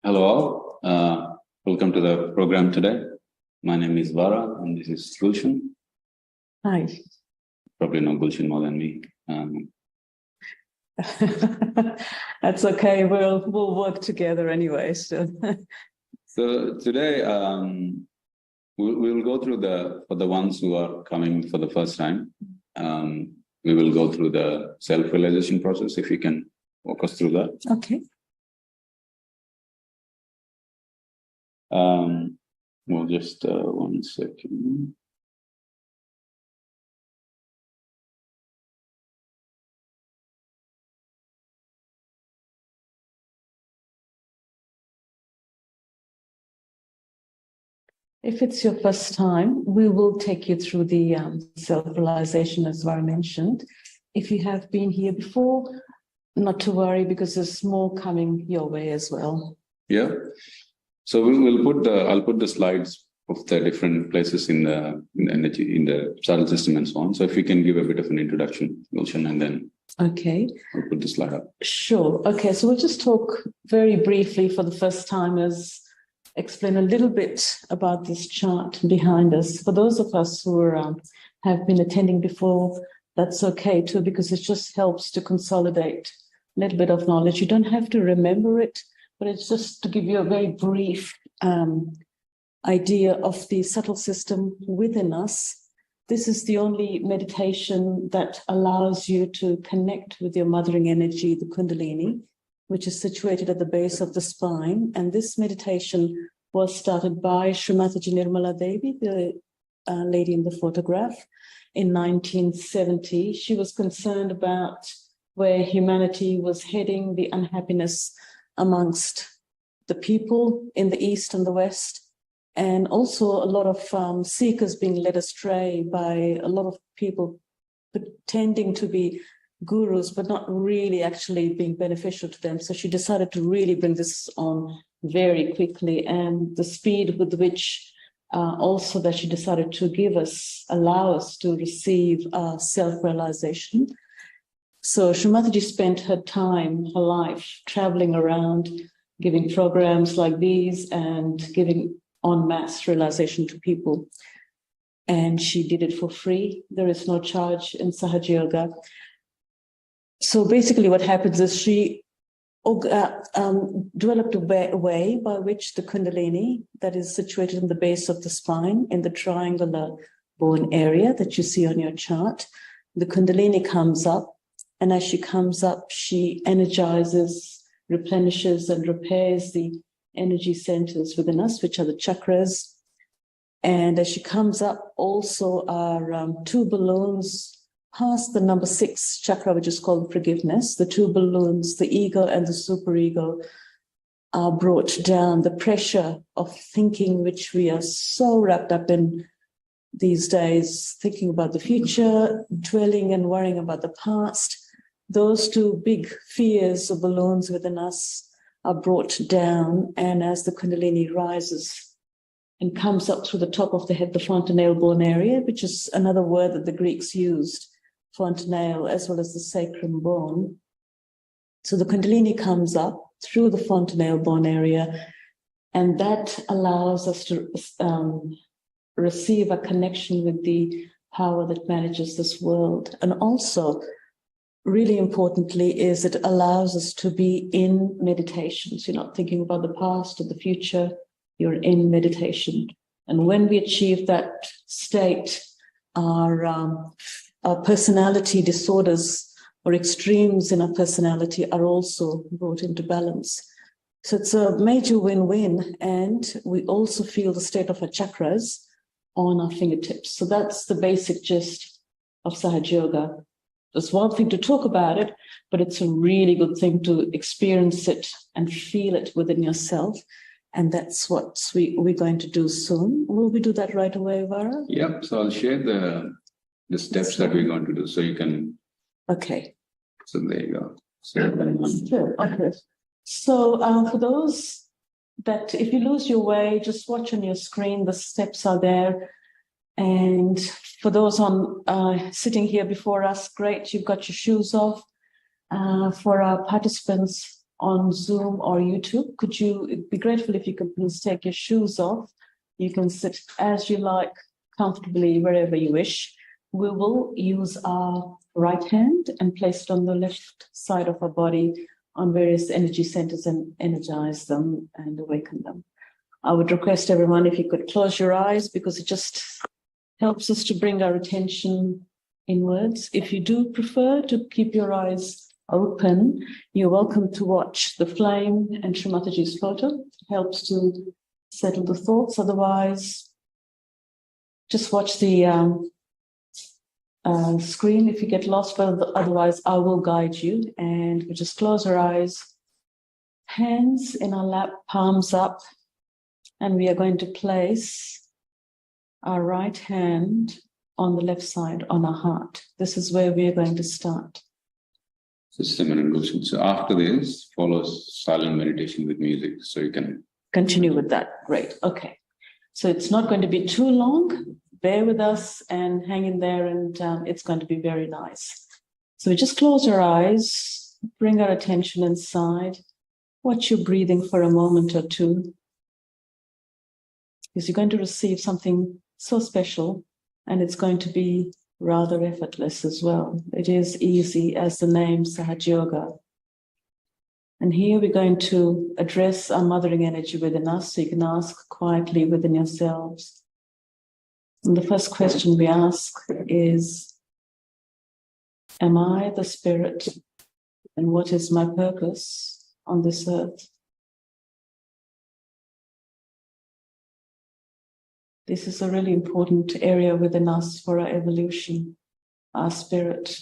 Hello all, welcome to the program today. My name is Vara and this is Gulshan. Hi. Probably know Gulshan more than me. That's okay, we'll work together anyway. So today we'll go through for the ones who are coming for the first time, we will go through the self-realization process, if you can walk us through that. Okay. We'll just 1 second. If it's your first time, we will take you through the self-realization, as Vara mentioned. If you have been here before, not to worry, because there's more coming your way as well. Yeah. So I'll put the slides of the different places in the energy, in the subtle system and so on. So if you can give a bit of an introduction, Gulshan, and then okay, I'll put the slide up. Sure. Okay, so we'll just talk very briefly for the first timers, explain a little bit about this chart behind us. For those of us who have been attending before, that's okay too, because it just helps to consolidate a little bit of knowledge. You don't have to remember it, but it's just to give you a very brief idea of the subtle system within us. This is the only meditation that allows you to connect with your mothering energy, the Kundalini, which is situated at the base of the spine. And this meditation was started by Shri Mataji Devi, the lady in the photograph, in 1970. She was concerned about where humanity was heading, the unhappiness amongst the people in the East and the West, and also a lot of seekers being led astray by a lot of people pretending to be gurus, but not really actually being beneficial to them. So she decided to really bring this on very quickly, and the speed with which also that she decided to allow us to receive self-realization. So Shri Mataji spent her time, her life, traveling around, giving programs like these and giving en masse realization to people. And she did it for free. There is no charge in Sahaja Yoga. So basically what happens is she developed a way by which the Kundalini, that is situated in the base of the spine, in the triangular bone area that you see on your chart, the Kundalini comes up. And as she comes up, she energizes, replenishes, and repairs the energy centers within us, which are the chakras. And as she comes up, also are 2 balloons past the number 6 chakra, which is called forgiveness. The 2 balloons, the ego and the superego, are brought down. The pressure of thinking, which we are so wrapped up in these days, thinking about the future, dwelling and worrying about the past, those 2 big fears or balloons within us are brought down. And as the Kundalini rises and comes up through the top of the head, the fontanelle bone area, which is another word that the Greeks used, fontanelle, as well as the sacrum bone. So the Kundalini comes up through the fontanelle bone area, and that allows us to receive a connection with the power that manages this world. And also, really importantly, is it allows us to be in meditation. So you're not thinking about the past or the future, you're in meditation. And when we achieve that state, our personality disorders or extremes in our personality are also brought into balance. So it's a major win-win, and we also feel the state of our chakras on our fingertips. So that's the basic gist of Sahaja Yoga. It's one thing to talk about it, but it's a really good thing to experience it and feel it within yourself. And that's what we're going to do soon. Will we do that right away, Vara? Yep. So I'll share the steps that we're going to do, so you can. Okay. So there you go. Sure. Okay. So for those that, if you lose your way, just watch on your screen. The steps are there. And for those on sitting here before us, great, you've got your shoes off. For our participants on Zoom or YouTube, it'd be grateful if you could please take your shoes off. You can sit as you like, comfortably, wherever you wish. We will use our right hand and place it on the left side of our body on various energy centers and energize them and awaken them. I would request everyone if you could close your eyes, because it just helps us to bring our attention inwards. If you do prefer to keep your eyes open, you're welcome to watch the flame and Shri Mataji's photo. It helps to settle the thoughts. Otherwise, just watch the screen if you get lost, but otherwise I will guide you. And we just close our eyes, hands in our lap, palms up, and we are going to place our right hand on the left side on our heart. This is where we are going to start. System and illusion. So after this follows silent meditation with music. So you can continue with that. Great. Okay. So it's not going to be too long. Bear with us and hang in there, and it's going to be very nice. So we just close our eyes, bring our attention inside, watch your breathing for a moment or two, because you're going to receive something so special, and it's going to be rather effortless as well. It is easy as the name Sahaja Yoga. And here we're going to address our mothering energy within us, so you can ask quietly within yourselves. And the first question we ask is, am I the spirit, and what is my purpose on this earth? This is a really important area within us for our evolution, our spirit.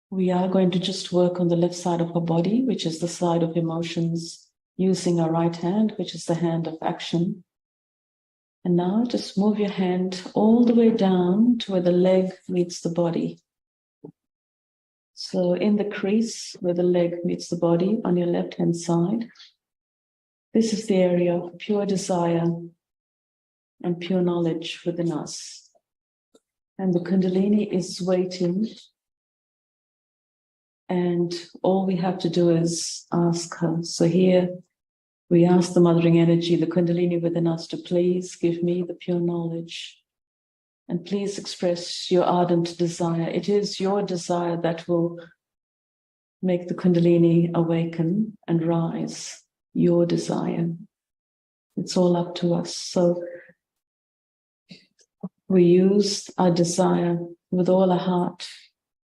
We are going to just work on the left side of our body, which is the side of emotions, using our right hand, which is the hand of action. And now just move your hand all the way down to where the leg meets the body. So in the crease where the leg meets the body on your left-hand side, this is the area of pure desire and pure knowledge within us. And the Kundalini is waiting. And all we have to do is ask her. So here we ask the mothering energy, the Kundalini within us, to please give me the pure knowledge. And please express your ardent desire. It is your desire that will make the Kundalini awaken and rise. Your desire. It's all up to us. So we use our desire with all our heart.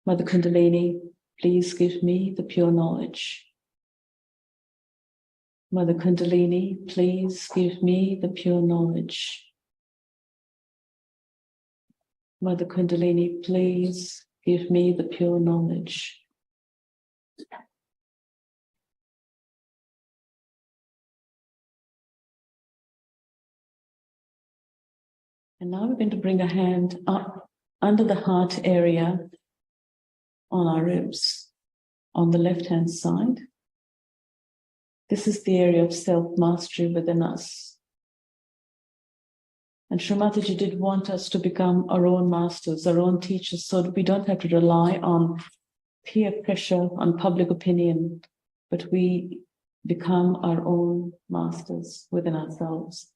Mother Kundalini, please give me the pure knowledge. Mother Kundalini, please give me the pure knowledge. Mother Kundalini, please give me the pure knowledge. And now we're going to bring a hand up under the heart area on our ribs, on the left-hand side. This is the area of self-mastery within us. And Shri Mataji did want us to become our own masters, our own teachers, so that we don't have to rely on peer pressure, on public opinion, but we become our own masters within ourselves.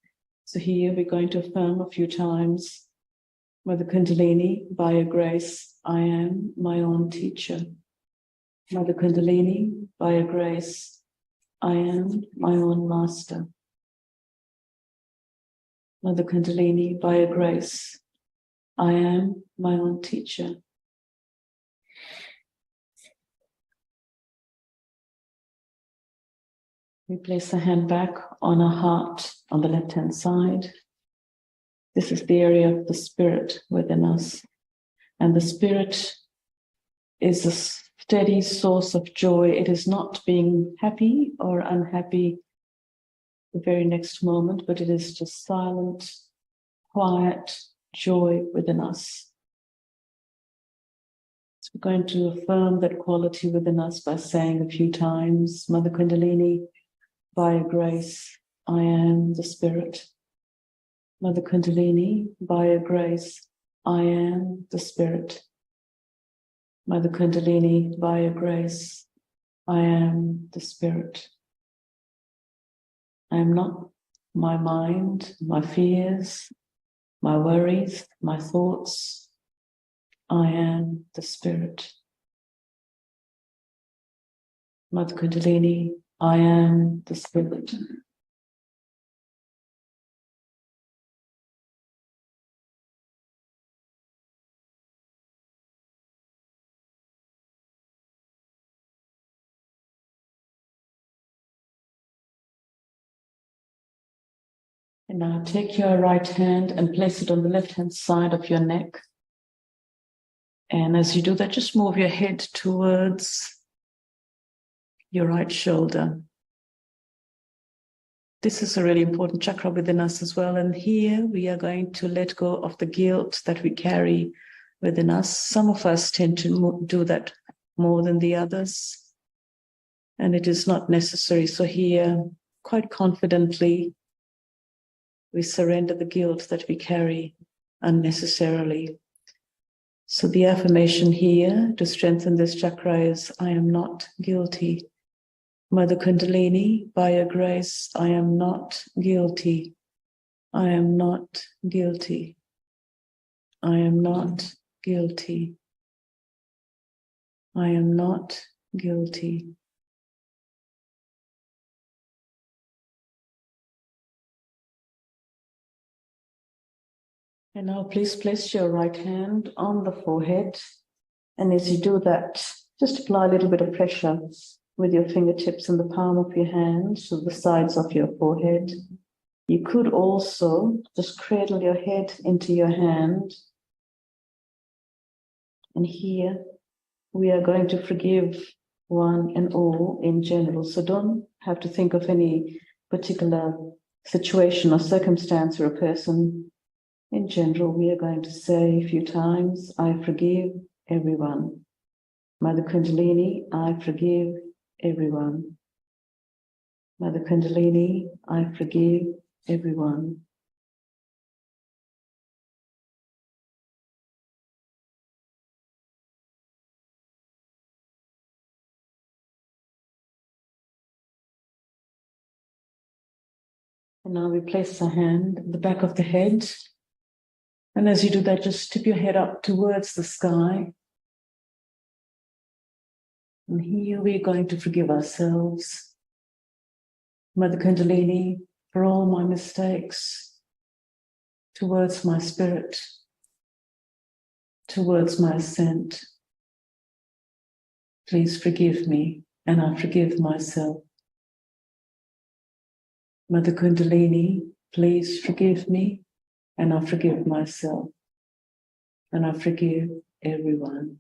So here we're going to affirm a few times, Mother Kundalini, by your grace, I am my own teacher. Mother Kundalini, by your grace, I am my own master. Mother Kundalini, by your grace, I am my own teacher. We place the hand back on our heart on the left-hand side. This is the area of the spirit within us. And the spirit is a steady source of joy. It is not being happy or unhappy the very next moment, but it is just silent, quiet joy within us. So we're going to affirm that quality within us by saying a few times, Mother Kundalini, by your grace, I am the Spirit. Mother Kundalini, by your grace, I am the Spirit. Mother Kundalini, by your grace, I am the Spirit. I am not my mind, my fears, my worries, my thoughts. I am the Spirit. Mother Kundalini, I am the Spirit. And now take your right hand and place it on the left-hand side of your neck. And as you do that, just move your head towards your right shoulder. This is a really important chakra within us as well. And here we are going to let go of the guilt that we carry within us. Some of us tend to do that more than the others. And it is not necessary. So here, quite confidently, we surrender the guilt that we carry unnecessarily. So the affirmation here to strengthen this chakra is, I am not guilty. Mother Kundalini, by your grace, I am not guilty. I am not guilty. I am not guilty. I am not guilty. And now please place your right hand on the forehead. And as you do that, just apply a little bit of pressure with your fingertips and the palm of your hand to the sides of your forehead. You could also just cradle your head into your hand. And here we are going to forgive one and all in general. So don't have to think of any particular situation or circumstance or a person. In general, we are going to say a few times, I forgive everyone. Mother Kundalini, I forgive everyone. Mother Kundalini, I forgive everyone. And now we place our hand at the back of the head. And as you do that, just tip your head up towards the sky. And here we're going to forgive ourselves. Mother Kundalini, for all my mistakes, towards my spirit, towards my ascent. Please forgive me, and I forgive myself. Mother Kundalini, please forgive me, and I forgive myself. And I forgive everyone.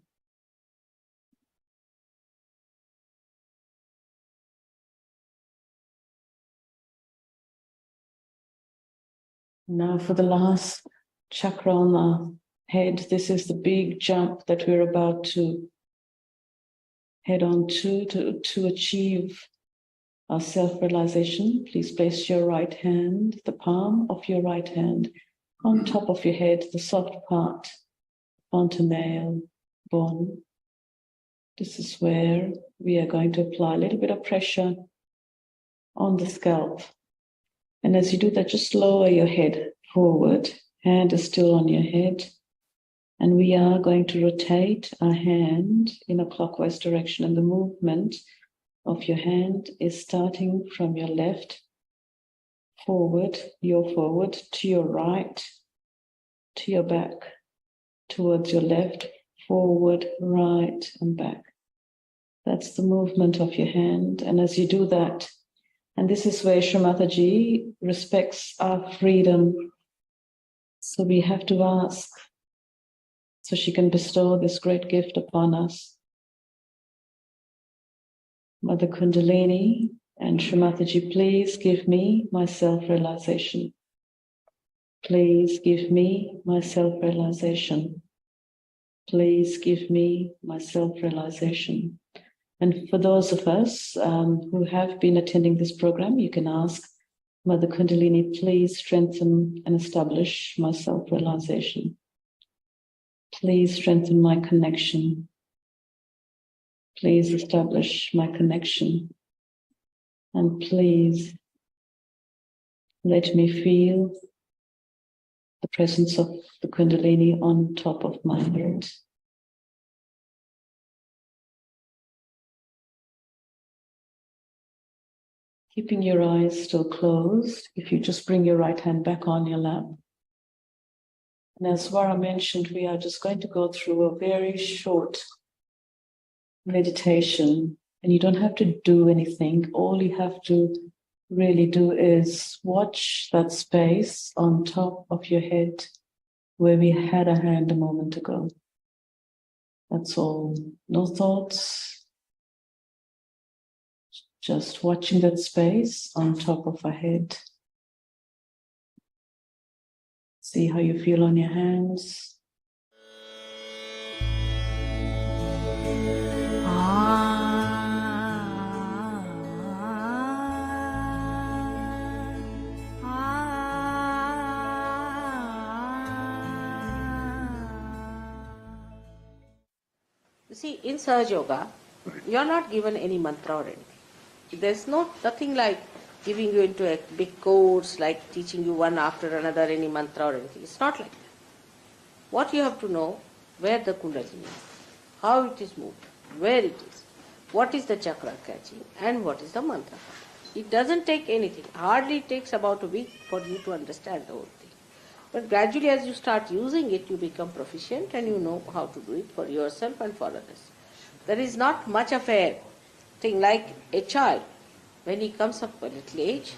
Now for the last chakra on the head, this is the big jump that we're about to head on to achieve our self-realization. Please place your right hand, the palm of your right hand, on top of your head, the soft part, fontanelle, bone. This is where we are going to apply a little bit of pressure on the scalp. And as you do that, just lower your head forward. Hand is still on your head. And we are going to rotate our hand in a clockwise direction. And the movement of your hand is starting from your left, forward, to your right, to your back, towards your left, forward, right, and back. That's the movement of your hand. And as you do that, and this is where Shri Mataji respects our freedom. So we have to ask, so she can bestow this great gift upon us. Mother Kundalini and Shri Mataji, please give me my self-realization. Please give me my self-realization. Please give me my self-realization. And for those of us who have been attending this program, you can ask Mother Kundalini, please strengthen and establish my self-realization. Please strengthen my connection. Please establish my connection. And please let me feel the presence of the Kundalini on top of my head. Keeping your eyes still closed, if you just bring your right hand back on your lap. And as Vara mentioned, we are just going to go through a very short meditation, and you don't have to do anything. All you have to really do is watch that space on top of your head where we had a hand a moment ago. That's all. No thoughts. Just watching that space on top of our head. See how you feel on your hands. You see, in Sahaja Yoga, you are not given any mantra or anything. There's nothing like giving you into a big course, like teaching you one after another any mantra or anything. It's not like that. What you have to know, where the Kundalini is, how it is moved, where it is, what is the chakra catching, and what is the mantra. It doesn't take anything. Hardly it takes about a week for you to understand the whole thing. But gradually as you start using it, you become proficient and you know how to do it for yourself and for others. There is not much of a thing like a child. When he comes up a little age,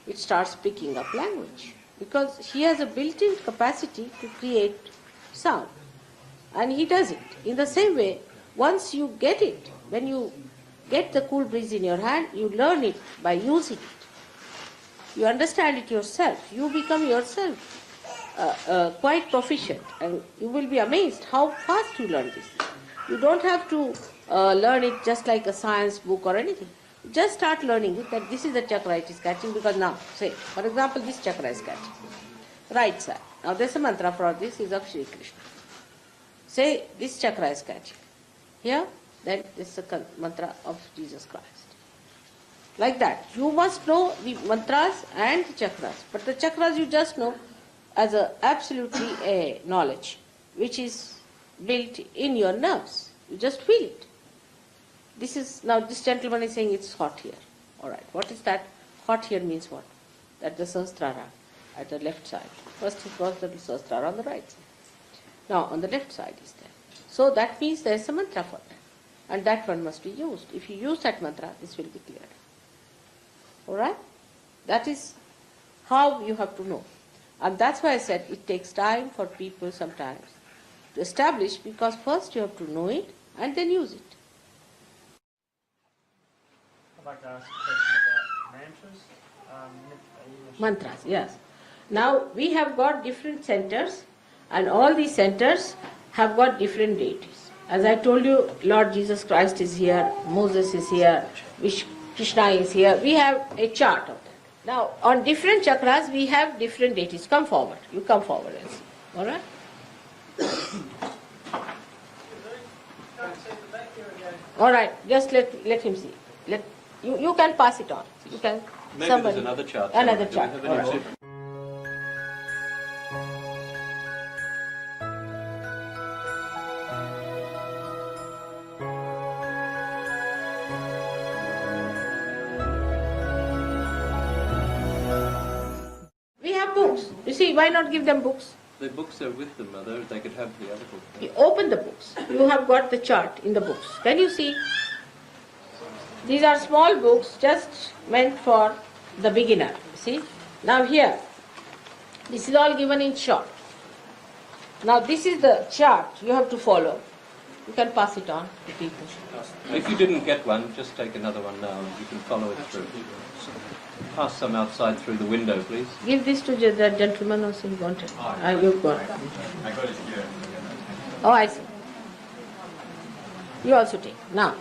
it starts picking up language because he has a built-in capacity to create sound. And he does it. In the same way, once you get it, when you get the cool breeze in your hand, you learn it by using it. You understand it yourself. You become yourself quite proficient, and you will be amazed how fast you learn this. You don't have to learn it just like a science book or anything. Just start learning it, that this is the chakra it is catching, because now, say, for example, this chakra is catching. Right side. Now there's a mantra for this, is of Shri Krishna. Say, this chakra is catching. Here, then this is a mantra of Jesus Christ. Like that. You must know the mantras and the chakras. But the chakras you just know as absolutely a knowledge, which is built in your nerves. You just feel it. This is, now this gentleman is saying it's hot here. Alright, what is that? Hot here means what? That the Sahasrara at the left side. First it was the Sahasrara on the right side. Now on the left side is there. So that means there is a mantra for that. And that one must be used. If you use that mantra, this will be cleared. Alright? That is how you have to know. And that's why I said it takes time for people sometimes to establish, because first you have to know it and then use it. I'd like to ask a question about mantras. Mantras, yes. Now we have got different centers, and all these centers have got different deities. As I told you, Lord Jesus Christ is here, Moses is here, Krishna is here. We have a chart of that. Now, on different chakras, we have different deities. Come forward. You come forward and see. All right? All right. Just let him see. You can pass it on. You can. Maybe somebody, there's another chart. Another Do we chart. have All any right. We have books. You see, why not give them books? The books are with them, Mother. They could have the other book. You open the books. You have got the chart in the books. Can you see? These are small books just meant for the beginner. See? Now here, this is all given in short. Now this is the chart you have to follow. You can pass it on to people. If you didn't get one, just take another one now and you can follow it through. Pass some outside through the window, please. Give this to the gentleman also you wanted. You've got it. I got it here. Oh, I see. You also take. Now,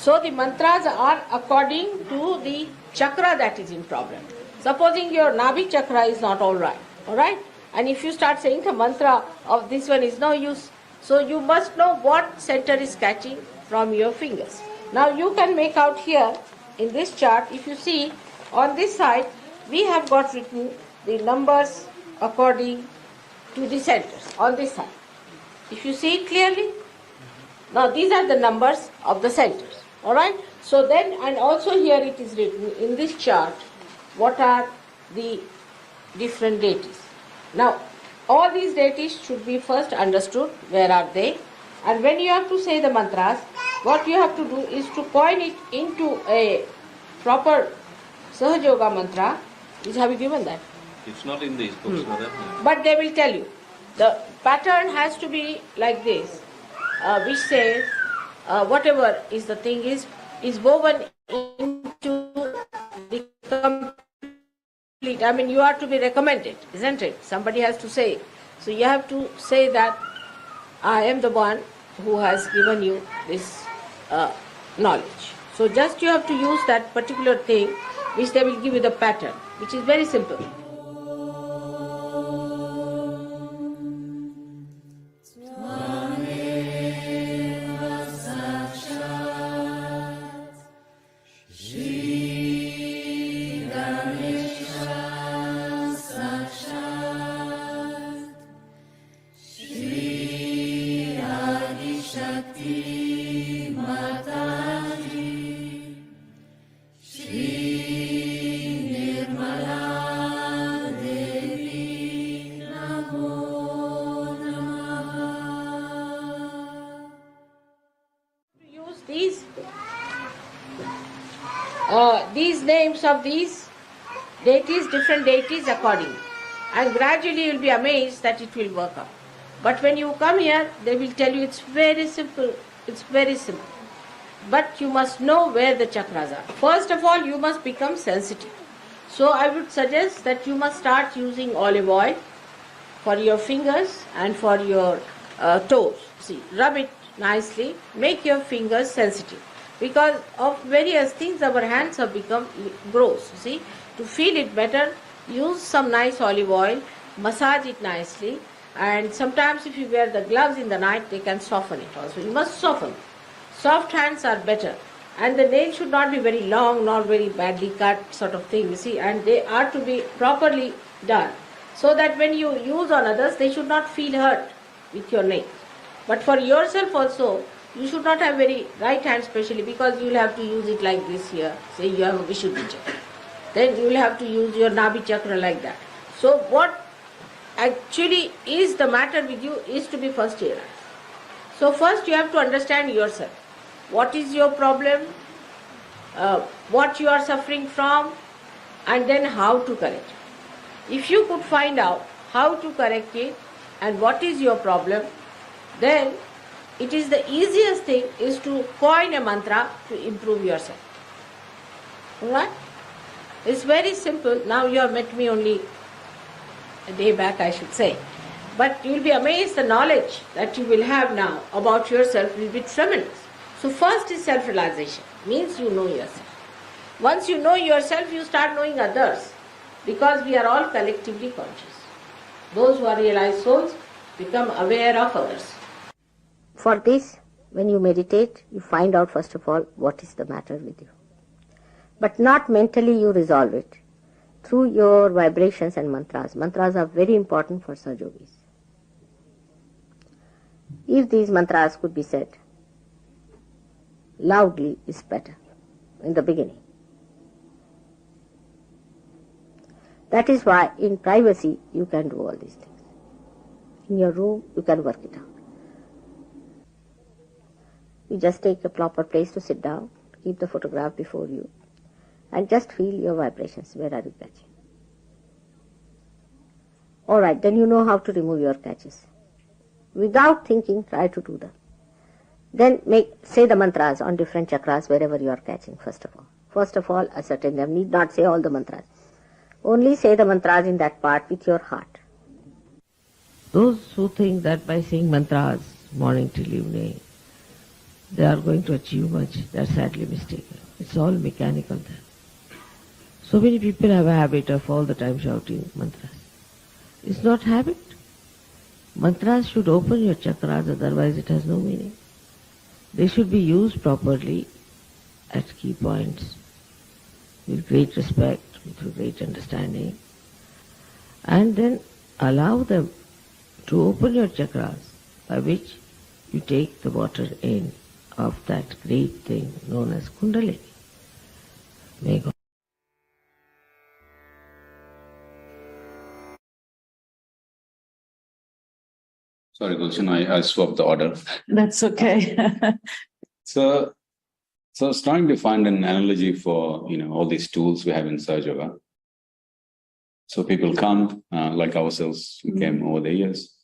So the mantras are according to the chakra that is in problem. Supposing your Nabhi chakra is not all right? And if you start saying the mantra of this one is no use, so you must know what center is catching from your fingers. Now you can make out here in this chart, if you see on this side, we have got written the numbers according to the centers on this side. If you see it clearly, now these are the numbers of the centers. Alright? So then, and also here it is written in this chart, what are the different deities. Now, all these deities should be first understood, where are they? And when you have to say the mantras, what you have to do is to coin it into a proper Sahaja Yoga mantra. Have you given that? It's not in these books, Mother. No. But they will tell you. The pattern has to be like this, which says whatever is the thing is woven into the complete. I mean, you are to be recommended, isn't it? Somebody has to say. So you have to say that I am the one who has given you this knowledge. So just you have to use that particular thing, which they will give you the pattern, which is very simple. Shri Mataji, Shri Nirmala Devi, Namo Namaha. Use these names of these deities, different deities accordingly, and gradually you will be amazed that it will work out. But when you come here, they will tell you it's very simple. It's very simple. But you must know where the chakras are. First of all, you must become sensitive. So I would suggest that you must start using olive oil for your fingers and for your toes. See, rub it nicely. Make your fingers sensitive. Because of various things, our hands have become gross. See, to feel it better, use some nice olive oil, massage it nicely. And sometimes if you wear the gloves in the night, they can soften it also. You must soften. Soft hands are better. And the nails should not be very long, not very badly cut sort of thing, you see. And they are to be properly done. So that when you use on others, they should not feel hurt with your nails. But for yourself also, you should not have very right hand specially, because you will have to use it like this here. Say you have a Vishuddhi chakra. Then you will have to use your Nabhi chakra like that. So what actually is the matter with you is to be first realized. So first you have to understand yourself. What is your problem, what you are suffering from, and then how to correct it. If you could find out how to correct it and what is your problem, then it is the easiest thing is to coin a mantra to improve yourself. Alright? It's very simple. Now you have met me only a day back, I should say. But you will be amazed, the knowledge that you will have now about yourself will be tremendous. So first is self-realization, means you know yourself. Once you know yourself, you start knowing others, because we are all collectively conscious. Those who are realized souls become aware of others. For this, when you meditate, you find out first of all what is the matter with you. But not mentally you resolve it. Through your vibrations and mantras. Mantras are very important for Sahaja Yogis. If these mantras could be said loudly, is better in the beginning. That is why in privacy you can do all these things. In your room you can work it out. You just take a proper place to sit down, keep the photograph before you, and just feel your vibrations. Where are you catching? Alright, then you know how to remove your catches. Without thinking, try to do that. Then say the mantras on different chakras wherever you are catching, first of all. First of all, ascertain them. Need not say all the mantras. Only say the mantras in that part with your heart. Those who think that by saying mantras morning till evening, they are going to achieve much. They are sadly mistaken. It's all mechanical there. So many people have a habit of all the time shouting mantras. It's not habit. Mantras should open your chakras, otherwise it has no meaning. They should be used properly at key points, with great respect, with great understanding, and then allow them to open your chakras, by which you take the water in of that great thing known as Kundalini. May God. Sorry, Gulshan, I swapped the order. That's okay. So I was trying to find an analogy for, all these tools we have in Sahaja Yoga. So people come, like ourselves, who came over the years.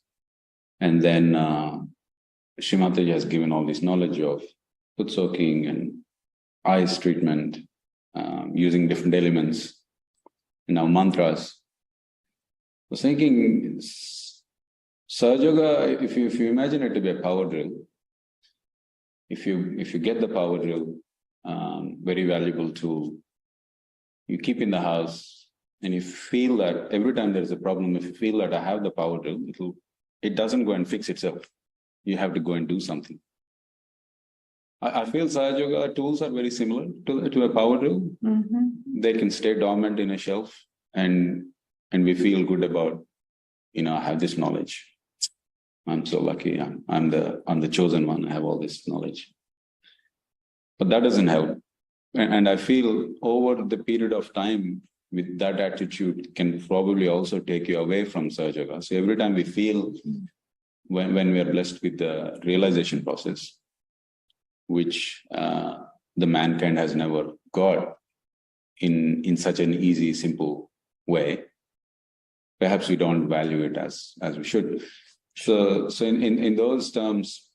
And then Shri Mataji has given all this knowledge of foot soaking and ice treatment, using different elements, and now mantras. I was thinking, Sahaja Yoga, if you imagine it to be a power drill, if you get the power drill, very valuable tool, you keep in the house, and you feel that every time there is a problem, if you feel that I have the power drill, it doesn't go and fix itself. You have to go and do something. I feel Sahaja Yoga tools are very similar to a power drill. Mm-hmm. They can stay dormant in a shelf, and we feel good about, I have this knowledge. I'm so lucky. I'm the chosen one. I have all this knowledge. But that doesn't help. And I feel over the period of time, with that attitude, can probably also take you away from Sahaja Yoga. So every time we feel, when we are blessed with the realization process, which the mankind has never got in such an easy, simple way, perhaps we don't value it as we should. So in those terms,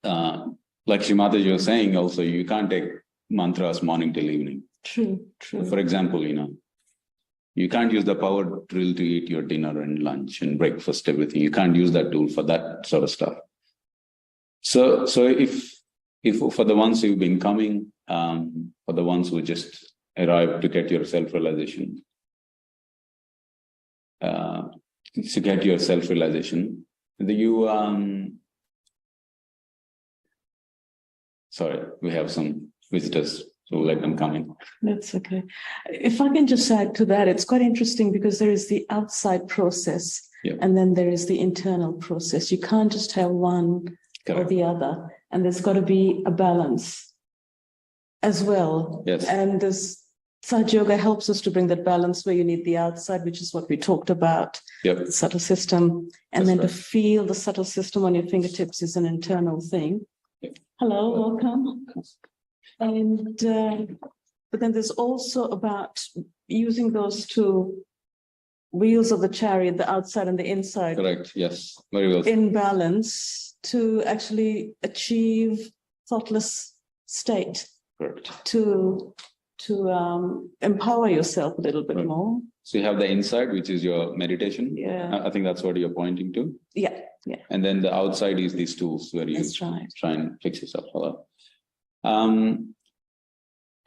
like Shri Mataji was saying, also you can't take mantras morning till evening. True. For example, you can't use the power drill to eat your dinner and lunch and breakfast, everything. You can't use that tool for that sort of stuff. So if for the ones who've been coming, for the ones who just arrived to get your self-realization, sorry, we have some visitors, so let them come in. That's okay. If I can just add to that, it's quite interesting because there is the outside process, and then there is the internal process. You can't just have one or the other, and there's got to be a balance as well. Yes. And this Sahaja Yoga helps us to bring that balance where you need the outside, which is what we talked about, the subtle system, and then to feel the subtle system on your fingertips is an internal thing. Hello, welcome. And but then there's also about using those two wheels of the chariot, the outside and the inside. Correct. Yes. Very well. In balance to actually achieve thoughtless state. Correct. To empower yourself a little bit more. So you have the inside, which is your meditation. Yeah. I think that's what you're pointing to. Yeah. And then the outside is these tools where you try and fix yourself. And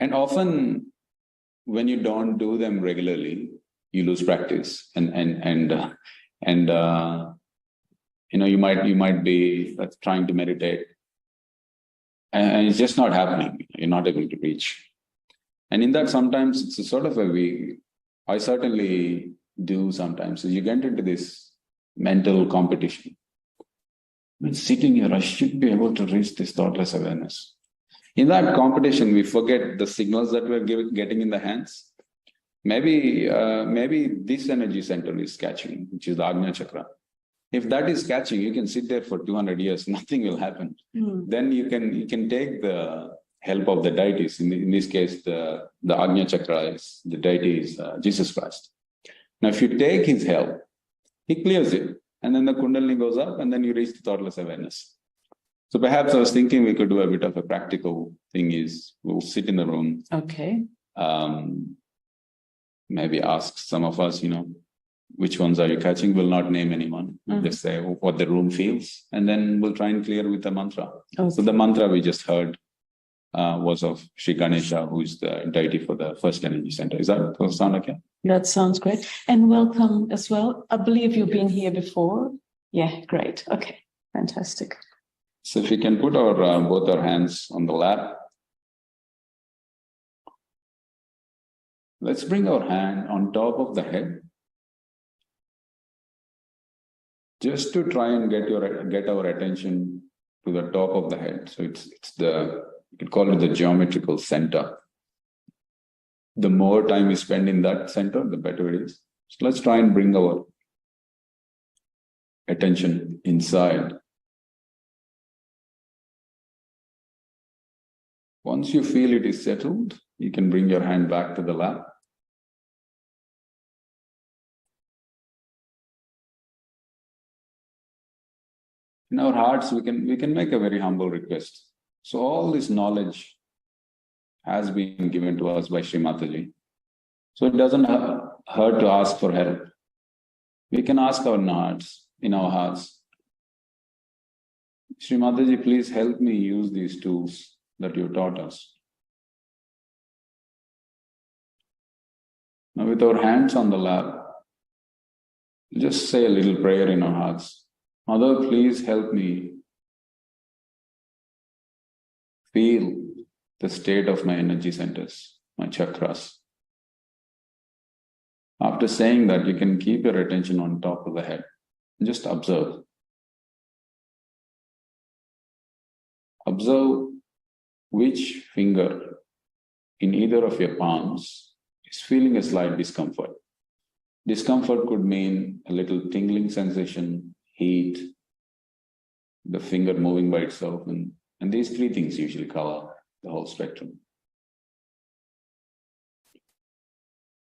often when you don't do them regularly, you lose practice. And you might be trying to meditate, and it's just not happening. You're not able to reach. And in that, sometimes it's a sort of I certainly do sometimes. So you get into this mental competition. When sitting here, I should be able to reach this thoughtless awareness. In that competition, we forget the signals that we're getting in the hands. Maybe this energy center is catching, which is the Ajna Chakra. If that is catching, you can sit there for 200 years, nothing will happen. Then you can take the help of the deities. In this case, the Ajna Chakra is, the deity is Jesus Christ. Now, if you take his help, he clears it, and then the Kundalini goes up, and then you reach the thoughtless awareness. So perhaps I was thinking we could do a bit of a practical thing is we'll sit in the room. Okay. Maybe ask some of us, which ones are you catching? We'll not name anyone. We'll just say what the room feels, and then we'll try and clear with the mantra. Okay. So the mantra we just heard was of Shri Ganesha, who is the deity for the first energy center. Does that sound okay? That sounds great. And welcome as well. I believe you've been here before. Yeah, great. Okay, fantastic. So if we can put our both our hands on the lap. Let's bring our hand on top of the head, just to try and get our attention to the top of the head. So it's the, you could call it the geometrical center. The more time we spend in that center, the better it is. So let's try and bring our attention inside. Once you feel it is settled, you can bring your hand back to the lap. In our hearts, we can make a very humble request. So all this knowledge has been given to us by Shri Mataji. So it doesn't hurt to ask for help. We can ask in our hearts, Shri Mataji, please help me use these tools that you taught us. Now with our hands on the lap, just say a little prayer in our hearts. Mother, please help me feel the state of my energy centers, my chakras. After saying that, you can keep your attention on top of the head. Just observe. Observe which finger in either of your palms is feeling a slight discomfort. Discomfort could mean a little tingling sensation, heat, the finger moving by itself, and these three things usually cover the whole spectrum.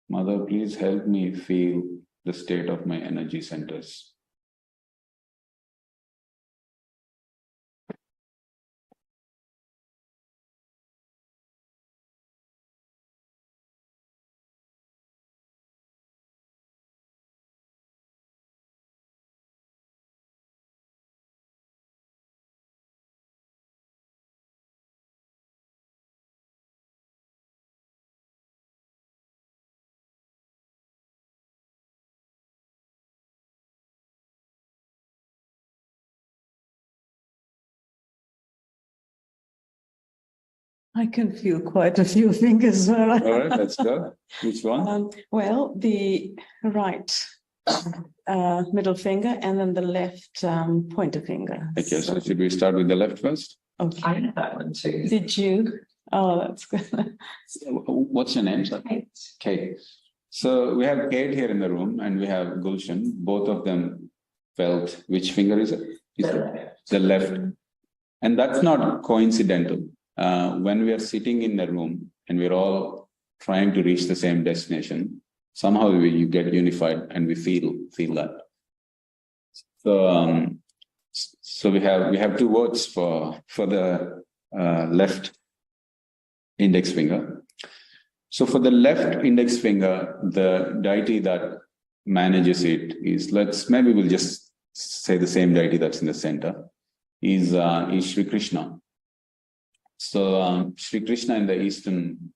Mother, please help me feel the state of my energy centers. I can feel quite a few fingers. All right, let's go. Which one? Well, the right middle finger and then the left pointer finger. Okay, so should we start with the left first? Okay. I know that one too. Did you? Oh, that's good. What's your name? Kate. So we have Kate here in the room and we have Gulshan. Both of them felt, which finger is it? The left. And that's not coincidental. When we are sitting in the room and we're all trying to reach the same destination, somehow you get unified and we feel that. So we have two words for the left index finger. So for the left index finger, the deity that manages it is, maybe we'll just say the same deity that's in the center, is Shri Krishna. So Shri Krishna in the Eastern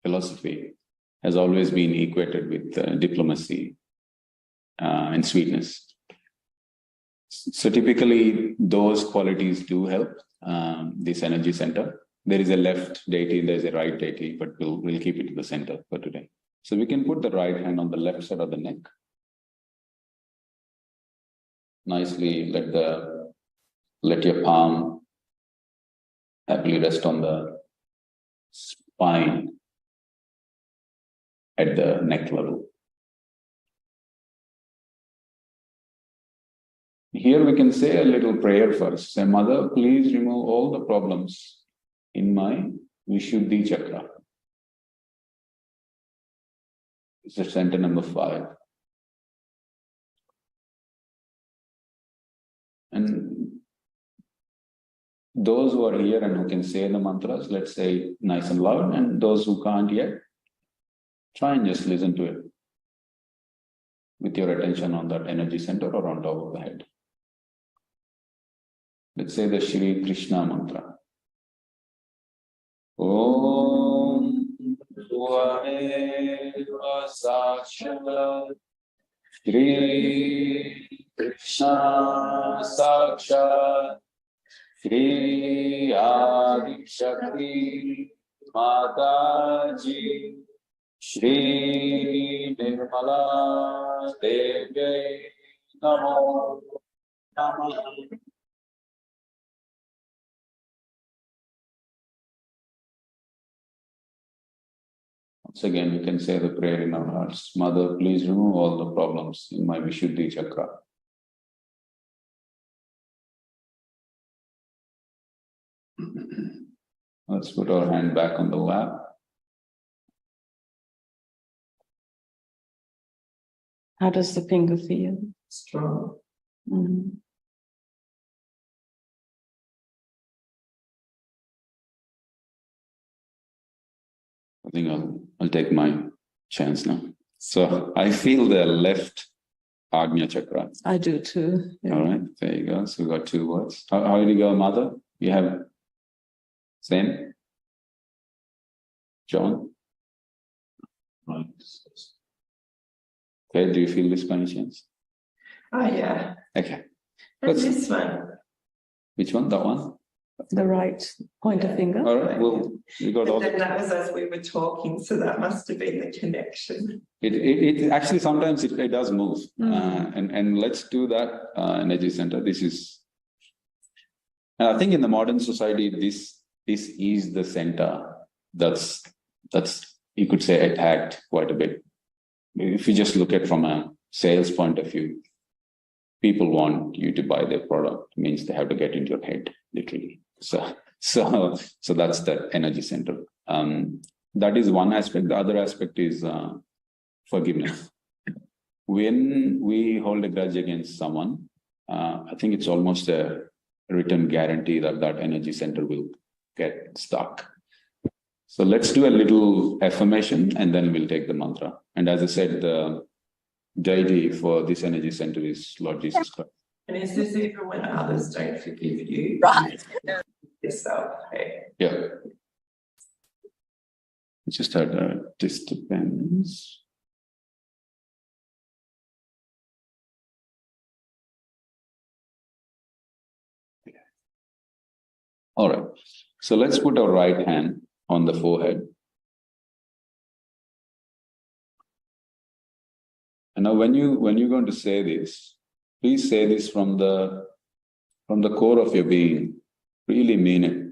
philosophy has always been equated with diplomacy and sweetness. So typically those qualities do help this energy center. There is a left deity, there is a right deity, but we'll keep it in the center for today. So we can put the right hand on the left side of the neck. Nicely let your palm happily rest on the spine at the neck level. Here we can say a little prayer first. Say, Mother, please remove all the problems in my Vishuddhi chakra. It's the center number 5. And those who are here and who can say the mantras, let's say nice and loud, and those who can't yet, try and just listen to it. with your attention on that energy center or on top of the head. Let's say the Shri Krishna mantra. Om Bhuvameva Sakshat Shri Krishna Sakshat Shri Adi Shakti Mataji Shri Nirmala Devi Namo Namaha. Once again, we can say the prayer in our hearts. Mother, please remove all the problems in my Vishuddhi chakra. Let's put our hand back on the lap. How does the finger feel? Strong. Mm-hmm. I think I'll take my chance now. So I feel the left Agnya chakra. I do too. Yeah. All right, there you go. So we got 2 words. How did you go, Mother? You have same? John? Right. Okay, do you feel this by any chance? Oh, yeah. Okay. And this one. Which one? That one? The right pointer finger. All right, well, we got all And then that was as we were talking, so that must have been the connection. It actually sometimes it does move. And let's do that energy center. This is, and I think in the modern society, this is the center that's you could say attacked quite a bit. If you just look at from a sales point of view, people want you to buy their product. It means they have to get into your head, literally. So that's the energy center. That is one aspect. The other aspect is forgiveness. When we hold a grudge against someone, I think it's almost a written guarantee that that energy center will get stuck. So let's do a little affirmation and then we'll take the mantra. And as I said, the deity for this energy center is Lord Jesus Christ. And is this even when others don't forgive you? Right. Yourself, hey? Yeah. It just had a disturbance. All right. So let's put our right hand on the forehead. And now when you're going to say this, please say this from the core of your being. Really mean it.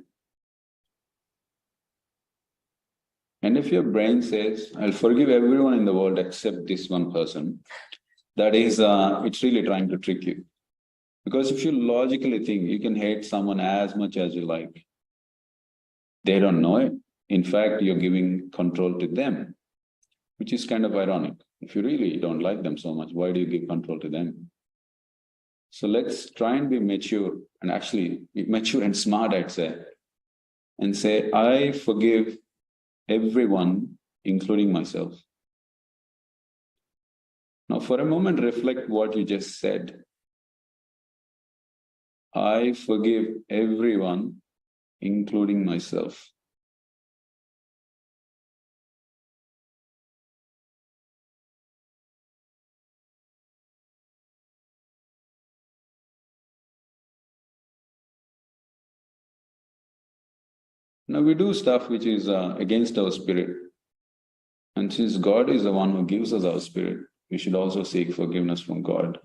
And if your brain says, I'll forgive everyone in the world except this one person, that is, it's really trying to trick you. Because if you logically think you can hate someone as much as you like, they don't know it. In fact, you're giving control to them, which is kind of ironic. If you really don't like them so much, why do you give control to them? So let's try and be mature, and actually mature and smart, I'd say, and say, I forgive everyone, including myself. Now, for a moment, reflect what you just said. I forgive everyone, including myself. Now we do stuff which is against our spirit. And since God is the one who gives us our spirit, we should also seek forgiveness from God.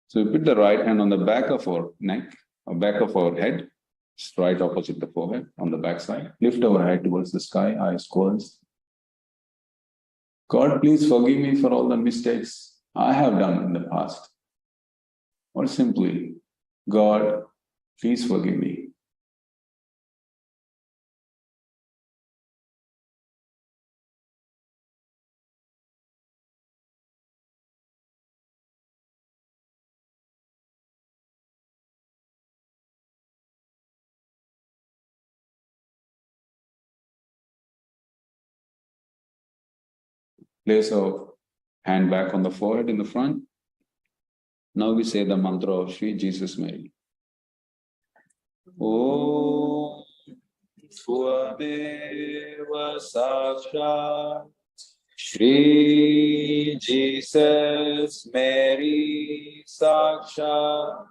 So we put the right hand on the back of our neck, or back of our head, right opposite the forehead, on the back side. Lift our head towards the sky, eyes closed. God, please forgive me for all the mistakes I have done in the past. Or simply, God, please forgive me. Place our hand back on the forehead in the front. Now we say the mantra of Shri Jesus Mary. Om Swameva Sakshat Shri Jesus Mary Sakshat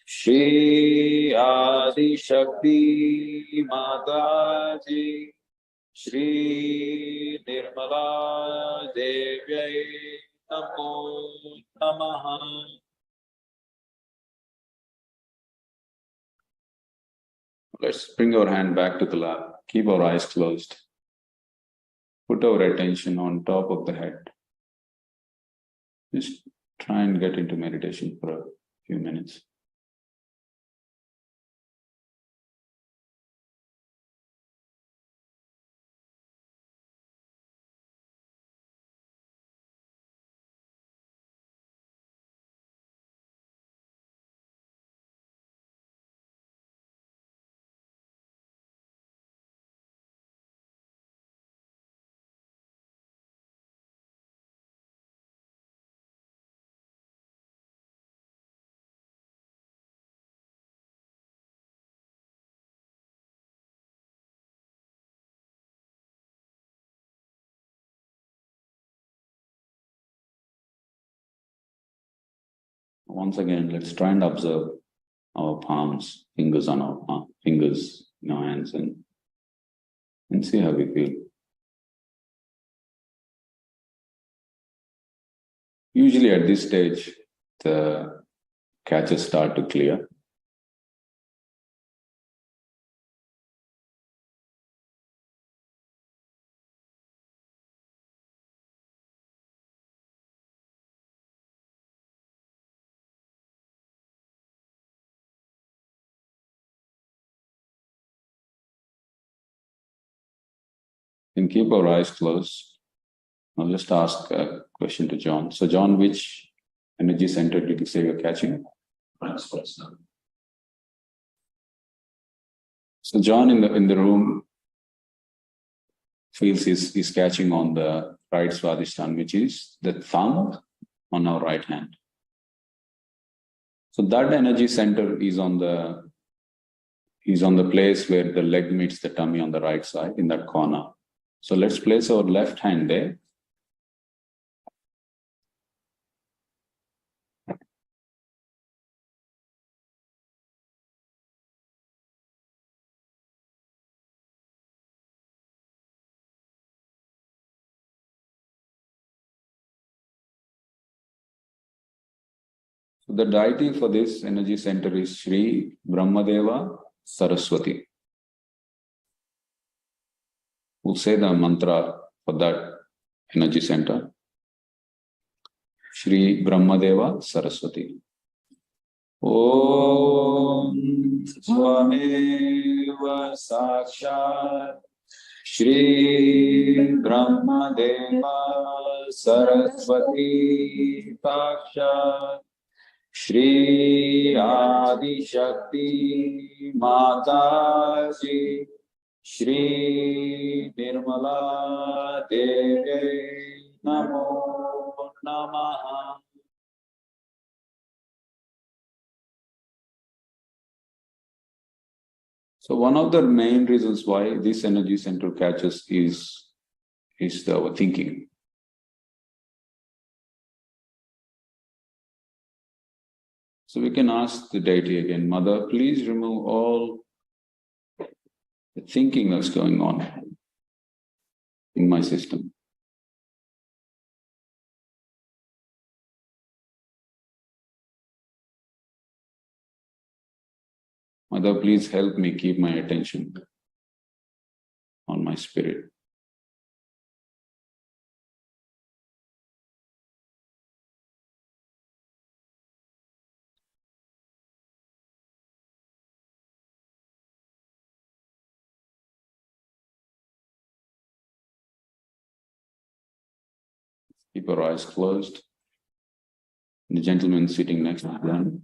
Shri Adi Shakti Mataji Shri Nirmala Devyai Namo Namaha. Let's bring our hand back to the lap. Keep our eyes closed. Put our attention on top of the head. Just try and get into meditation for a few minutes. Once again, let's try and observe our palms, fingers on our palm, fingers in our hands, and see how we feel. Usually at this stage, the catches start to clear. And keep our eyes closed. I'll just ask a question to John. So John, which energy center did you say you're catching? So John in the room feels he's catching on the right Swadhisthana, which is the thumb on our right hand. So that energy center is on the place where the leg meets the tummy on the right side, in that corner. So let's place our left hand there. So the deity for this energy center is Shri Brahmadeva Saraswati. We'll say the mantra for that energy center. Shri Brahmadeva Saraswati. Om Swameva Sakshat Shri Brahmadeva Saraswati Sakshat Shri Adi Shakti Mataji Shri Nirmala Devi Namo Namaha. So one of the main reasons why this energy center catches is our thinking. So we can ask the deity again, Mother, please remove all the thinking that's going on in my system. Mother, please help me keep my attention on my spirit. Keep our eyes closed. The gentleman sitting next to John.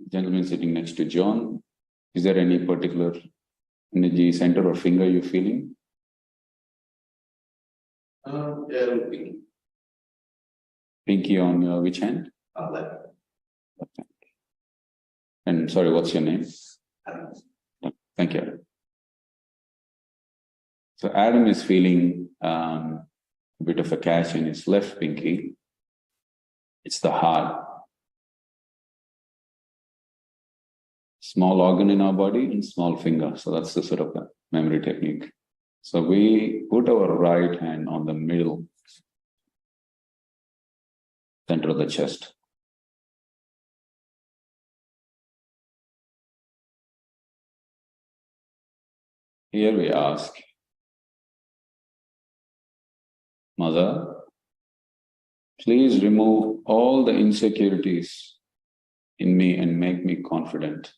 Gentleman sitting next to John. Is there any particular energy center or finger you're feeling? Yeah, Pinky on your which hand? Left. Left hand. And sorry, what's your name? Thank you. So Adam is feeling a bit of a catch in his left pinky. It's the heart. Small organ in our body and small finger. So that's the sort of the memory technique. So we put our right hand on the middle, center of the chest. Here we ask, Mother, please remove all the insecurities in me and make me confident.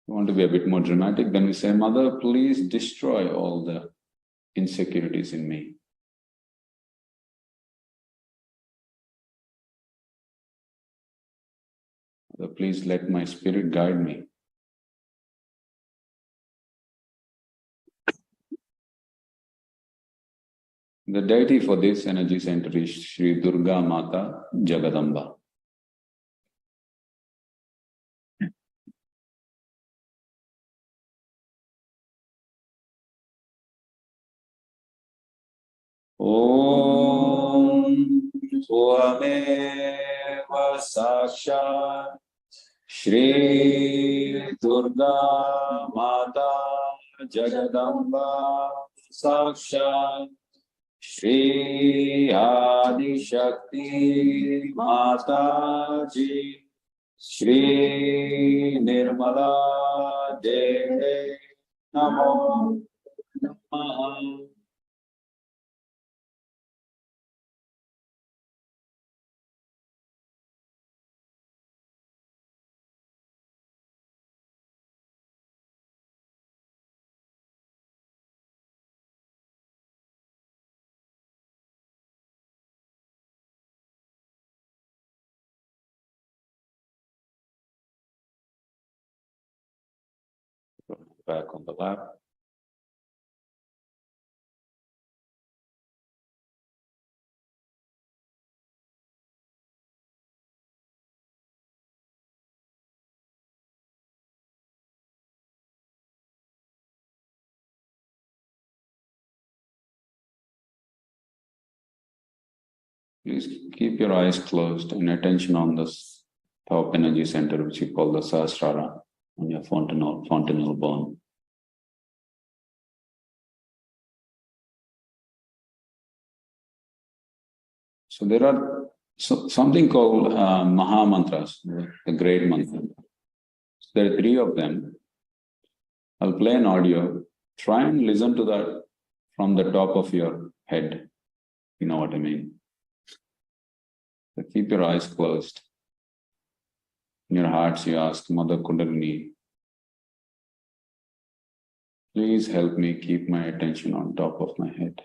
We want to be a bit more dramatic. Then we say, Mother, please destroy all the insecurities in me. Mother, please let my spirit guide me. The deity for this energy center is Shri Durga Mata Jagadamba. Om Swameva Sakshat Shri Durga Mata Jagadamba Sakshat Shri Adi Shakti Mataji Shri Nirmala Devi Namo Namaha. Back on the lap. Please keep your eyes closed and attention on this top energy center, which you call the Sahasrara, on your fontanel bone. So there are something called Maha Mantras, the great mantra. So there are 3 of them. I'll play an audio. Try and listen to that from the top of your head. You know what I mean? So keep your eyes closed. In your hearts, you ask, Mother Kundalini, please help me keep my attention on top of my head.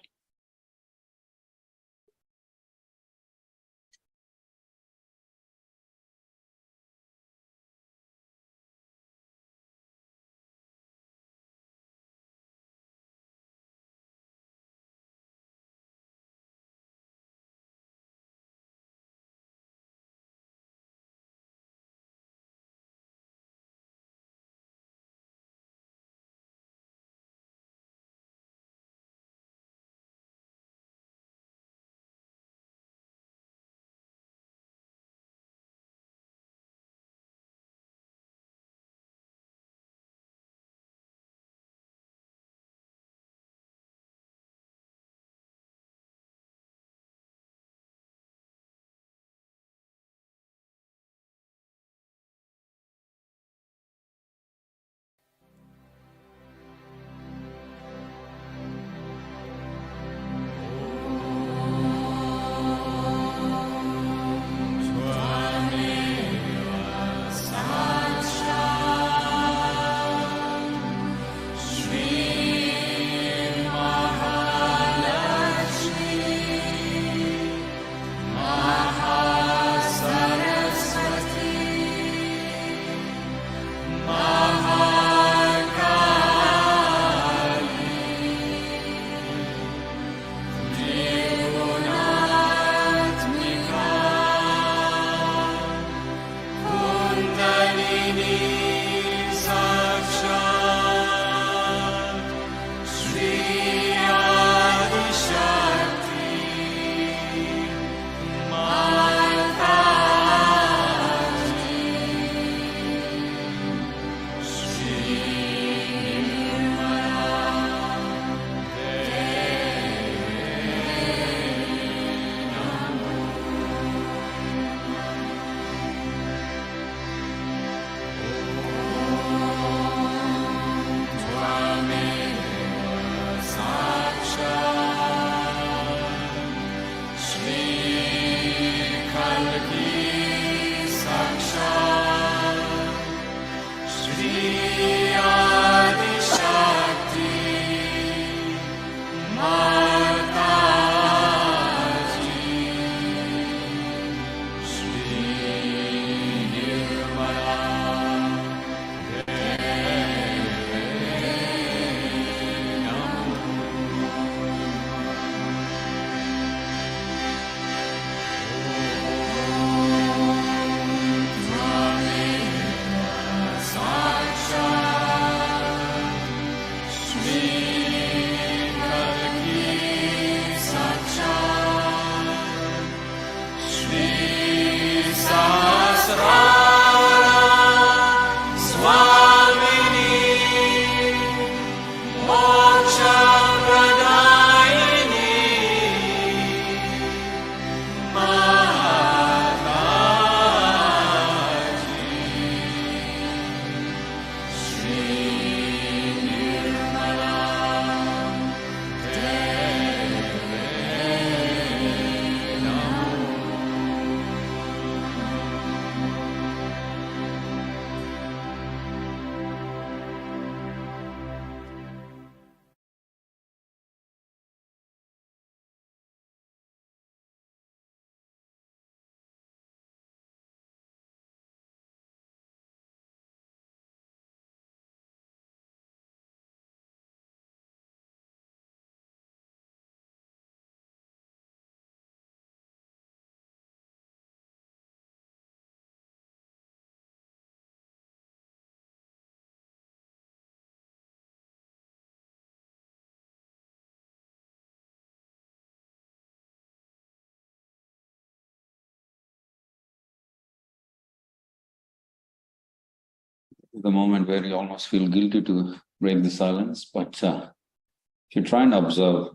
the moment where you almost feel guilty to break the silence. But if you try and observe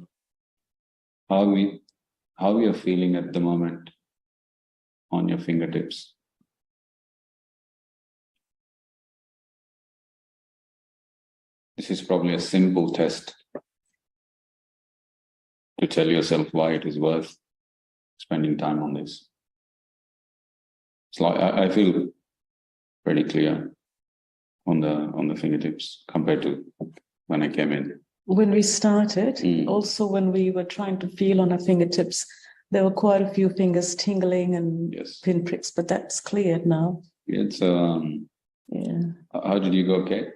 how we are feeling at the moment on your fingertips. This is probably a simple test to tell yourself why it is worth spending time on this. It's like I feel pretty clear on the fingertips compared to when I came in. When we started, also when we were trying to feel on our fingertips, there were quite a few fingers tingling and pinpricks, but that's cleared now. It's How did you go, Kate?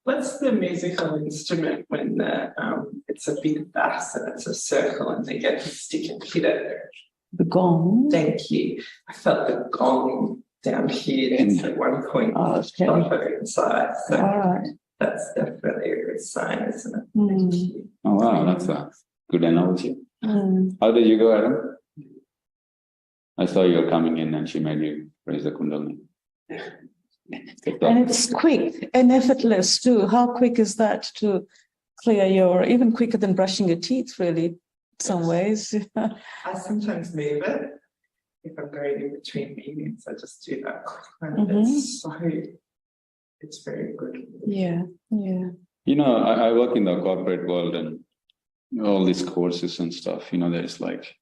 What's the musical instrument when it's a big bass and it's a circle and they get the stick and hit it? The gong. Thank you. I felt the gong down here. It's at one point inside. So that's definitely a good sign, isn't it? Thank you. Oh wow, that's a good analogy. How did you go, Adam? I saw you were coming in and she made you raise the Kundalini. And it's quick and effortless too. How quick is that to clear even quicker than brushing your teeth, really, in some ways. I sometimes move it. If I'm going in between meetings, I just do that. And it's very good. Yeah. You know, I work in the corporate world and all these courses and stuff, there's like,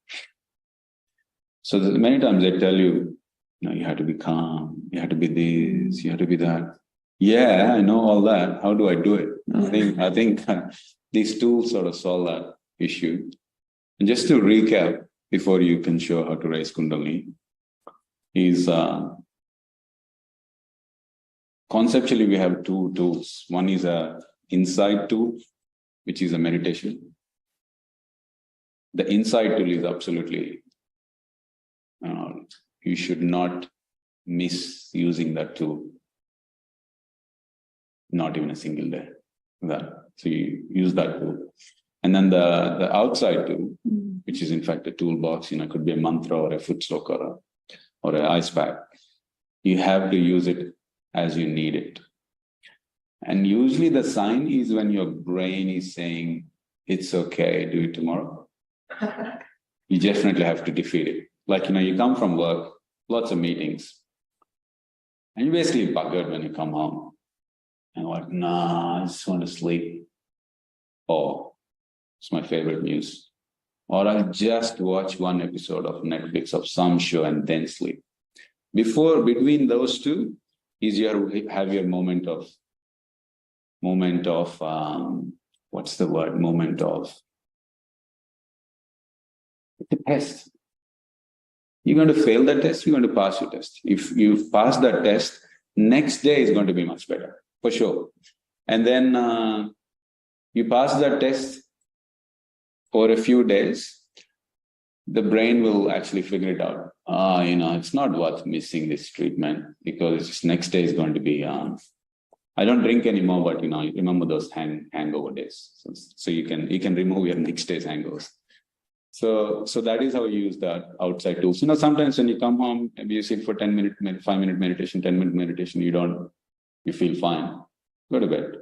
so many times they tell you, you have to be calm, you have to be this, you have to be that. Yeah, I know all that. How do I do it? I think these tools sort of solve that issue. And just to recap, before you can show how to raise Kundalini, is conceptually we have two tools. One is a insight tool, which is a meditation. The insight tool is absolutely, you should not miss using that tool. Not even a single day. So you use that tool. And then the outside tool, which is in fact a toolbox, could be a mantra or a foot stroke or an ice pack. You have to use it as you need it. And usually the sign is when your brain is saying, it's okay, do it tomorrow. You definitely have to defeat it. Like, you come from work, lots of meetings, and you're basically buggered when you come home. And like, nah, I just want to sleep. Or it's my favorite news. Or I'll just watch one episode of Netflix of some show and then sleep. Between those two is have your moment of what's the word? Moment of the test. You're going to fail that test, you're going to pass your test. If you pass that test, next day is going to be much better, for sure. And then you pass that test for a few days, the brain will actually figure it out. It's not worth missing this treatment because next day is going to be, I don't drink anymore, but you remember those hangover days. So you can remove your next day's hangovers. So that is how you use that outside tools. Sometimes when you come home, maybe you sit for 5-minute meditation, 10-minute meditation, you feel fine. Go to bed.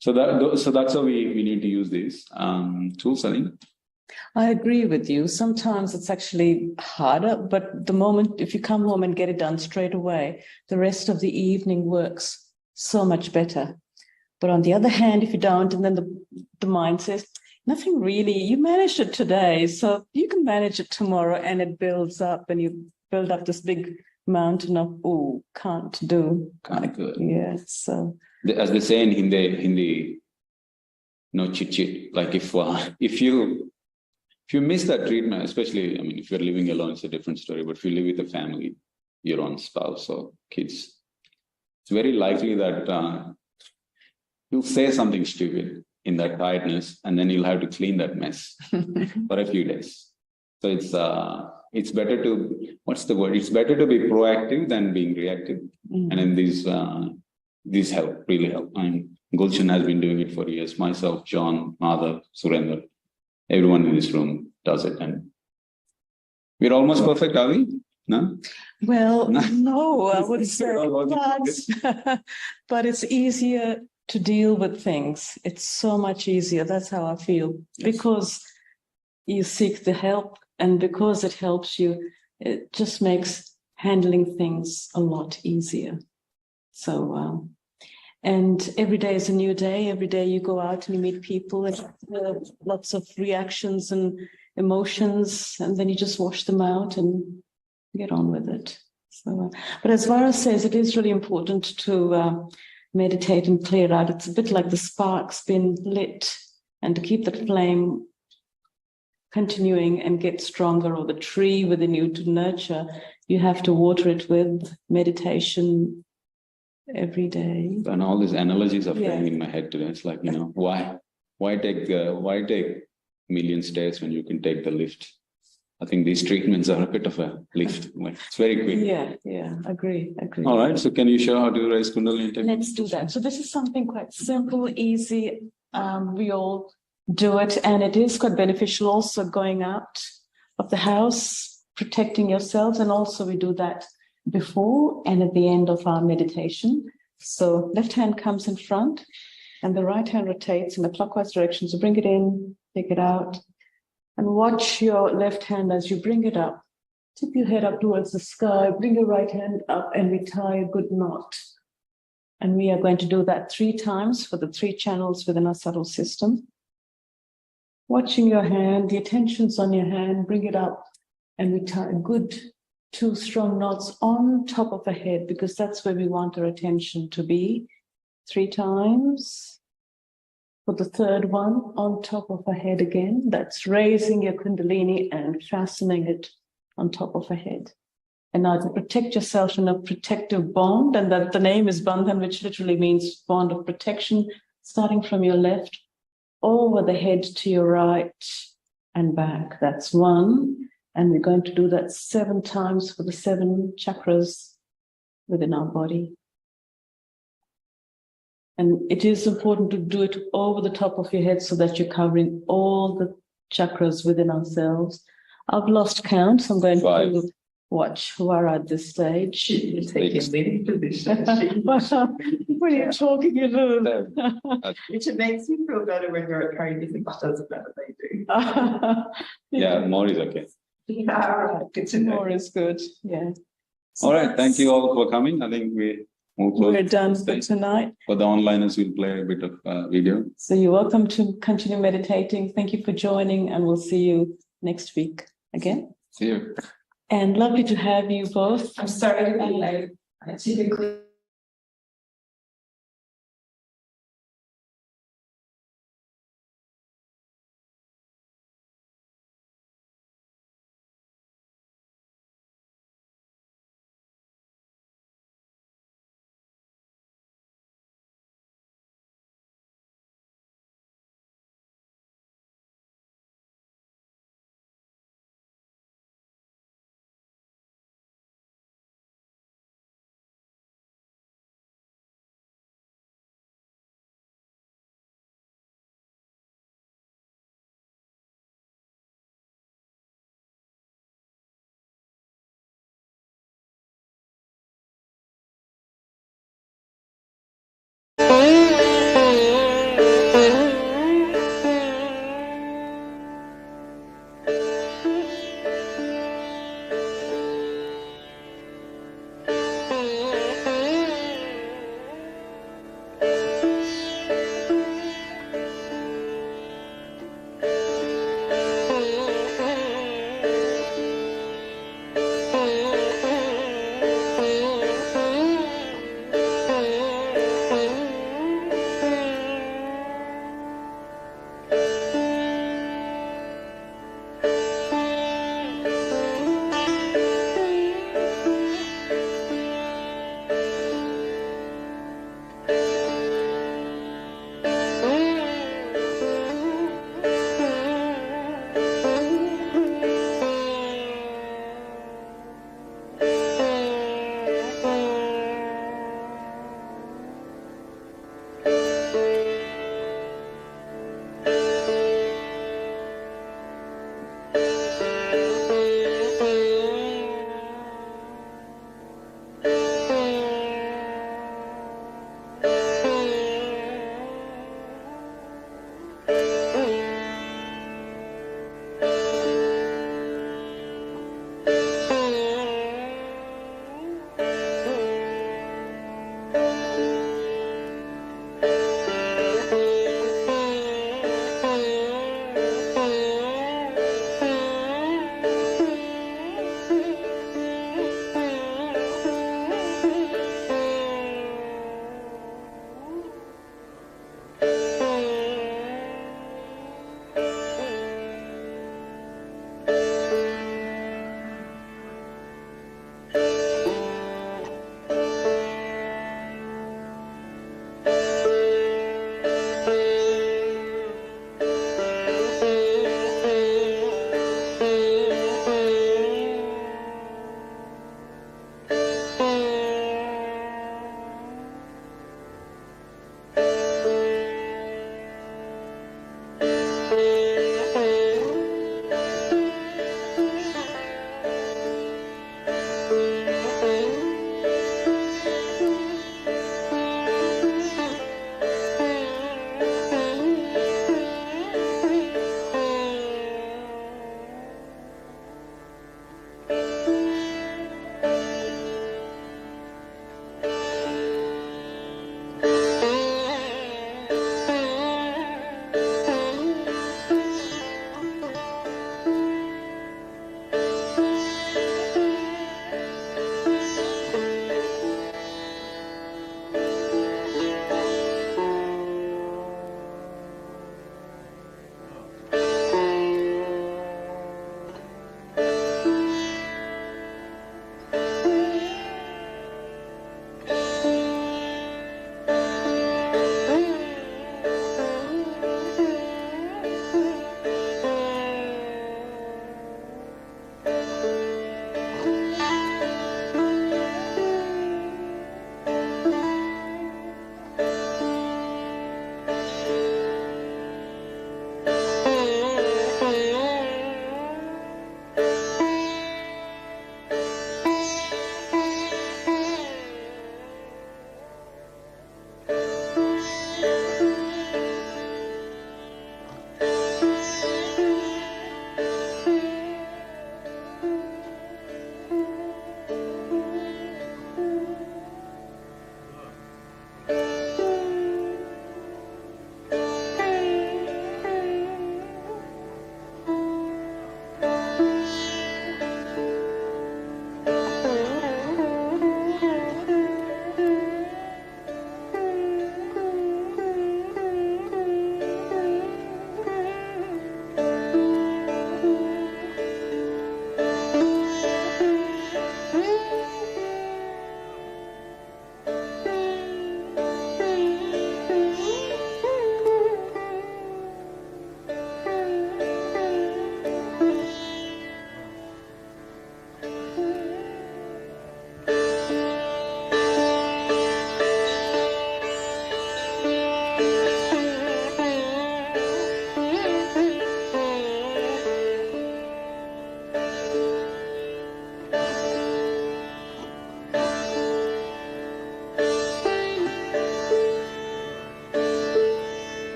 So that's how we need to use these tools, I think. I agree with you. Sometimes it's actually harder, but the moment, if you come home and get it done straight away, the rest of the evening works so much better. But on the other hand, if you don't, and then the mind says, nothing really, you managed it today, so you can manage it tomorrow, and it builds up, and you build up this big mountain of, can't do. Can't do it. Yeah, so. As they say in Hindi, no chit. Like if you miss that treatment, especially, if you're living alone, it's a different story, but if you live with a family, your own spouse or kids, it's very likely that you'll say something stupid in that tiredness, and then you'll have to clean that mess for a few days. So it's better to, what's the word? It's better to be proactive than being reactive. And then these help, really help. Gulshan has been doing it for years. Myself, John, Madhav, Surendra, everyone in this room does it. And we're almost perfect, are we? No? Well, No. no, I would say, Oh, but it's easier to deal with things. It's so much easier. That's how I feel. Because you seek the help, and because it helps you, it just makes handling things a lot easier. So, and every day is a new day. Every day you go out and you meet people and lots of reactions and emotions, and then you just wash them out and get on with it. So, but as Vara says, it is really important to meditate and clear out. It's a bit like the spark's been lit, and to keep that flame continuing and get stronger, or the tree within you to nurture, you have to water it with meditation every day. And all these analogies are playing in my head today. It's like, why take million stairs when you can take the lift? I think these treatments are a bit of a lift. It's very quick. Yeah, agree. All right, so can you show how to raise Kundalini? Let's do that. So this is something quite simple, easy. We all do it, and it is quite beneficial also going out of the house, protecting yourselves, and also we do that before and at the end of our meditation. So left hand comes in front and the right hand rotates in the clockwise direction. So bring it in, take it out, and watch your left hand as you bring it up. Tip your head up towards the sky, bring your right hand up, and we tie a good knot. And we are going to do that 3 times for the 3 channels within our subtle system. Watching your hand, the attention's on your hand, bring it up, and we tie a good 2 strong knots on top of the head, because that's where we want our attention to be. 3 times. For the 3rd one, on top of the head again. That's raising your Kundalini and fastening it on top of the head. And now to protect yourself in a protective bond, and that the name is Bandhan, which literally means bond of protection, starting from your left over the head to your right and back. That's 1. And we're going to do that 7 times for the 7 chakras within our body. And it is important to do it over the top of your head so that you're covering all the chakras within ourselves. I've lost count, so I'm going 5. to watch Vara at this stage. You're taking leading position. What are you talking about? Which makes you feel better when you're trying to think what doesn't better they do. Yeah, more is okay. Yeah, all right, good to know. More is good, yeah. All right, thank you all for coming. I think We're done for tonight. For the onliners, we'll play a bit of video. So you're welcome to continue meditating. Thank you for joining, and we'll see you next week again. See you. And lovely to have you both. I'm sorry to be late. I typically